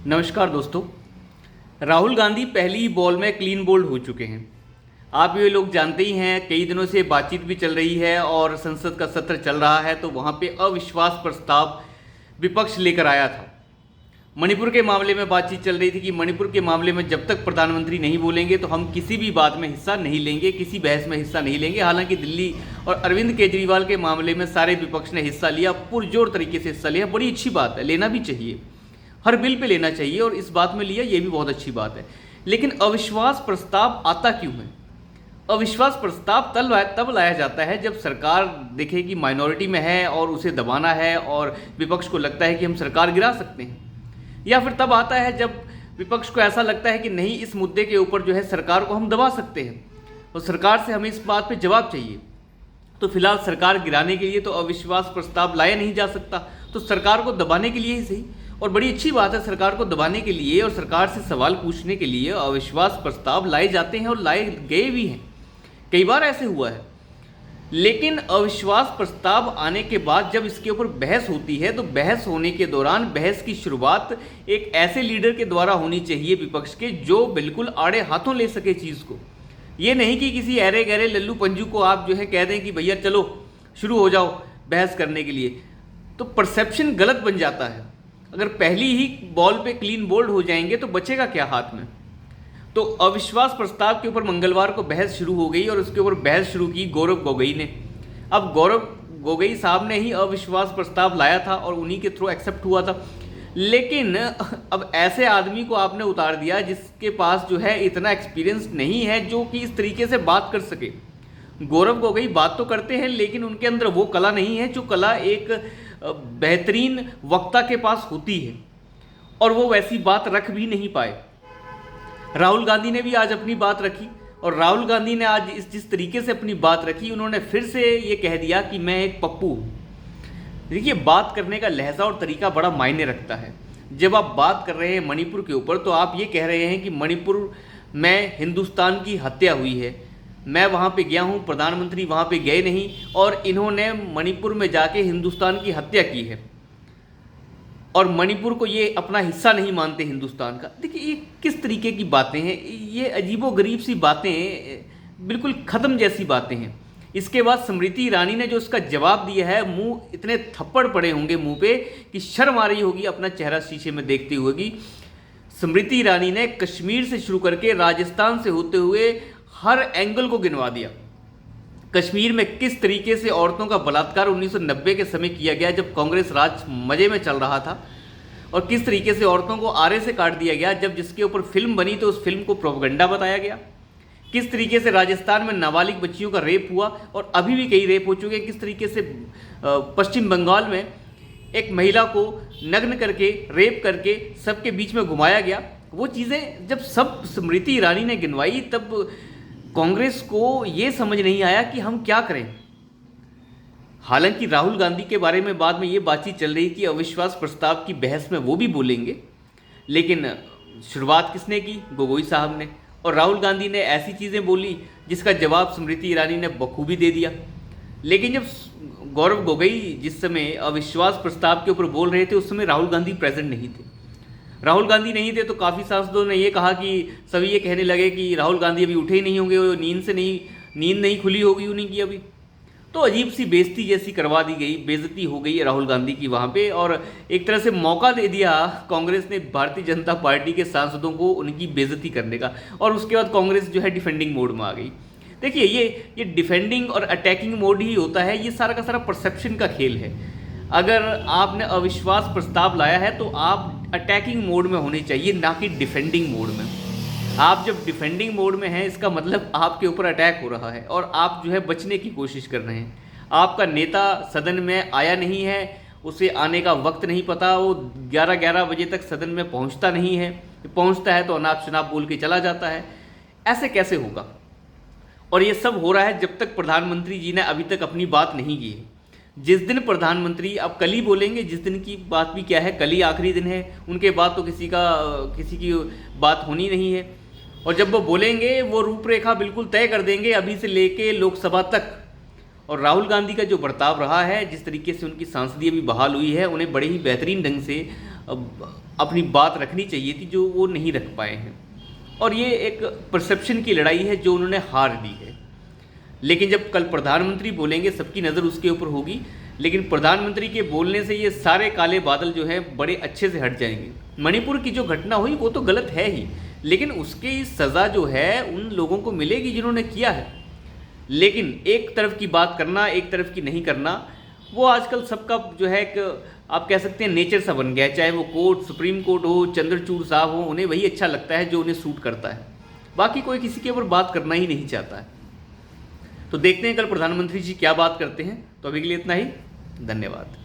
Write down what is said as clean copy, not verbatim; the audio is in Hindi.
नमस्कार दोस्तों। राहुल गांधी पहली ही बॉल में क्लीन बोल्ड हो चुके हैं। आप ये लोग जानते ही हैं, कई दिनों से बातचीत भी चल रही है और संसद का सत्र चल रहा है, तो वहाँ पे अविश्वास प्रस्ताव विपक्ष लेकर आया था। मणिपुर के मामले में बातचीत चल रही थी कि मणिपुर के मामले में जब तक प्रधानमंत्री नहीं बोलेंगे तो हम किसी भी बात में हिस्सा नहीं लेंगे, किसी बहस में हिस्सा नहीं लेंगे। हालांकि दिल्ली और अरविंद केजरीवाल के मामले में सारे विपक्ष ने हिस्सा लिया, पुरजोर तरीके से हिस्सा लिया। बड़ी अच्छी बात है, लेना भी चाहिए, हर बिल पे लेना चाहिए और इस बात में लिया, ये भी बहुत अच्छी बात है। लेकिन अविश्वास प्रस्ताव आता क्यों है? अविश्वास प्रस्ताव तब लाया जाता है जब सरकार देखे कि माइनॉरिटी में है और उसे दबाना है और विपक्ष को लगता है कि हम सरकार गिरा सकते हैं, या फिर तब आता है जब विपक्ष को ऐसा लगता है कि नहीं, इस मुद्दे के ऊपर जो है सरकार को हम दबा सकते हैं और सरकार से हमें इस बात पे जवाब चाहिए। तो फिलहाल सरकार गिराने के लिए तो अविश्वास प्रस्ताव लाया नहीं जा सकता, तो सरकार को दबाने के लिए ही सही। और बड़ी अच्छी बात है, सरकार को दबाने के लिए और सरकार से सवाल पूछने के लिए अविश्वास प्रस्ताव लाए जाते हैं और लाए गए भी हैं, कई बार ऐसे हुआ है। लेकिन अविश्वास प्रस्ताव आने के बाद जब इसके ऊपर बहस होती है, तो बहस होने के दौरान बहस की शुरुआत एक ऐसे लीडर के द्वारा होनी चाहिए विपक्ष के, जो बिल्कुल आड़े हाथों ले सके चीज़ को। ये नहीं कि किसी अरे गहरे लल्लू पंजू को आप जो है कह दें कि भैया चलो शुरू हो जाओ बहस करने के लिए, तो परसेप्शन गलत बन जाता है। अगर पहली ही बॉल पे क्लीन बोल्ड हो जाएंगे तो बचेगा क्या हाथ में? तो अविश्वास प्रस्ताव के ऊपर मंगलवार को बहस शुरू हो गई और उसके ऊपर बहस शुरू की गौरव गोगोई ने। अब गौरव गोगोई साहब ने ही अविश्वास प्रस्ताव लाया था और उन्हीं के थ्रू एक्सेप्ट हुआ था। लेकिन अब ऐसे आदमी को आपने उतार दिया जिसके पास जो है इतना एक्सपीरियंस नहीं है, जो कि इस तरीके से बात कर सके। गौरव गोगोई बात तो करते हैं लेकिन उनके अंदर वो कला नहीं है जो कला एक बेहतरीन वक्ता के पास होती है, और वो वैसी बात रख भी नहीं पाए। राहुल गांधी ने भी आज अपनी बात रखी और राहुल गांधी ने आज जिस तरीके से अपनी बात रखी, उन्होंने फिर से ये कह दिया कि मैं एक पप्पू हूँ। देखिए, बात करने का लहजा और तरीका बड़ा मायने रखता है। जब आप बात कर रहे हैं मणिपुर के ऊपर, तो आप ये कह रहे हैं कि मणिपुर में हिंदुस्तान की हत्या हुई है, मैं वहाँ पे गया हूँ, प्रधानमंत्री वहाँ पे गए नहीं और इन्होंने मणिपुर में जाके हिंदुस्तान की हत्या की है और मणिपुर को ये अपना हिस्सा नहीं मानते हिंदुस्तान का। देखिए, ये किस तरीके की बातें हैं, ये अजीबोगरीब सी बातें, बिल्कुल ख़त्म जैसी बातें हैं। इसके बाद स्मृति ईरानी ने जो उसका जवाब दिया है, मुंह इतने थप्पड़ पड़े होंगे मुंह पे कि शर्म आ रही होगी अपना चेहरा शीशे में देखते हुए कि स्मृति ईरानी ने कश्मीर से शुरू करके राजस्थान से होते हुए हर एंगल को गिनवा दिया। कश्मीर में किस तरीके से औरतों का बलात्कार 1990 के समय किया गया जब कांग्रेस राज मजे में चल रहा था, और किस तरीके से औरतों को आरे से काट दिया गया जब जिसके ऊपर फिल्म बनी तो उस फिल्म को प्रोपेगेंडा बताया गया। किस तरीके से राजस्थान में नाबालिग बच्चियों का रेप हुआ और अभी भी कई रेप हो चुके हैं। किस तरीके से पश्चिम बंगाल में एक महिला को नग्न करके रेप करके सबके बीच में घुमाया गया। वो चीज़ें जब सब स्मृति ईरानी ने गिनवाई, तब कांग्रेस को ये समझ नहीं आया कि हम क्या करें। हालांकि राहुल गांधी के बारे में बाद में ये बातचीत चल रही कि अविश्वास प्रस्ताव की बहस में वो भी बोलेंगे, लेकिन शुरुआत किसने की? गोगोई साहब ने। और राहुल गांधी ने ऐसी चीज़ें बोली जिसका जवाब स्मृति ईरानी ने बखूबी दे दिया। लेकिन जब गौरव गोगोई जिस समय अविश्वास प्रस्ताव के ऊपर बोल रहे थे, उस समय राहुल गांधी प्रेजेंट नहीं थे। राहुल गांधी नहीं थे तो काफ़ी सांसदों ने ये कहा कि सभी ये कहने लगे कि राहुल गांधी अभी उठे ही नहीं होंगे, नींद नहीं खुली होगी उन्हीं की अभी। तो अजीब सी बेइज्जती जैसी करवा दी गई, बेइज्जती हो गई राहुल गांधी की वहाँ पे, और एक तरह से मौका दे दिया कांग्रेस ने भारतीय जनता पार्टी के सांसदों को उनकी बेइज्जती करने का, और उसके बाद कांग्रेस जो है डिफेंडिंग मोड में आ गई। देखिए, ये डिफेंडिंग और अटैकिंग मोड ही होता है, ये सारा का सारा परसेप्शन का खेल है। अगर आपने अविश्वास प्रस्ताव लाया है तो आप अटैकिंग मोड में होने चाहिए, ना कि डिफेंडिंग मोड में। आप जब डिफेंडिंग मोड में हैं, इसका मतलब आपके ऊपर अटैक हो रहा है और आप जो है बचने की कोशिश कर रहे हैं। आपका नेता सदन में आया नहीं है, उसे आने का वक्त नहीं पता, वो 11-11 बजे तक सदन में पहुंचता नहीं है, पहुंचता है तो अनाप शनाप बोल के चला जाता है। ऐसे कैसे होगा? और ये सब हो रहा है जब तक प्रधानमंत्री जी ने अभी तक अपनी बात नहीं की है। जिस दिन प्रधानमंत्री, अब कल ही बोलेंगे, जिस दिन की बात भी क्या है, कल ही आखिरी दिन है, उनके बाद तो किसी की बात होनी नहीं है। और जब वो बोलेंगे वो रूपरेखा बिल्कुल तय कर देंगे अभी से लेके लोकसभा तक। और राहुल गांधी का जो बर्ताव रहा है, जिस तरीके से उनकी सांसदीय भी बहाल हुई है, उन्हें बड़े ही बेहतरीन ढंग से अपनी बात रखनी चाहिए थी जो वो नहीं रख पाए हैं। और ये एक परसेप्शन की लड़ाई है जो उन्होंने हार दी है। लेकिन जब कल प्रधानमंत्री बोलेंगे सबकी नज़र उसके ऊपर होगी, लेकिन प्रधानमंत्री के बोलने से ये सारे काले बादल जो है बड़े अच्छे से हट जाएंगे। मणिपुर की जो घटना हुई वो तो गलत है ही, लेकिन उसकी सज़ा जो है उन लोगों को मिलेगी जिन्होंने किया है। लेकिन एक तरफ की बात करना, एक तरफ की नहीं करना, वो आजकल सबका जो है एक आप कह सकते हैं नेचर सा बन गया है। चाहे वो कोर्ट, सुप्रीम कोर्ट हो, चंद्रचूड़ साहब हो, उन्हें वही अच्छा लगता है जो उन्हें सूट करता है। बाकी कोई किसी के ऊपर बात करना ही नहीं चाहता है। तो देखते हैं कल प्रधानमंत्री जी क्या बात करते हैं। तो अभी के लिए इतना ही, धन्यवाद।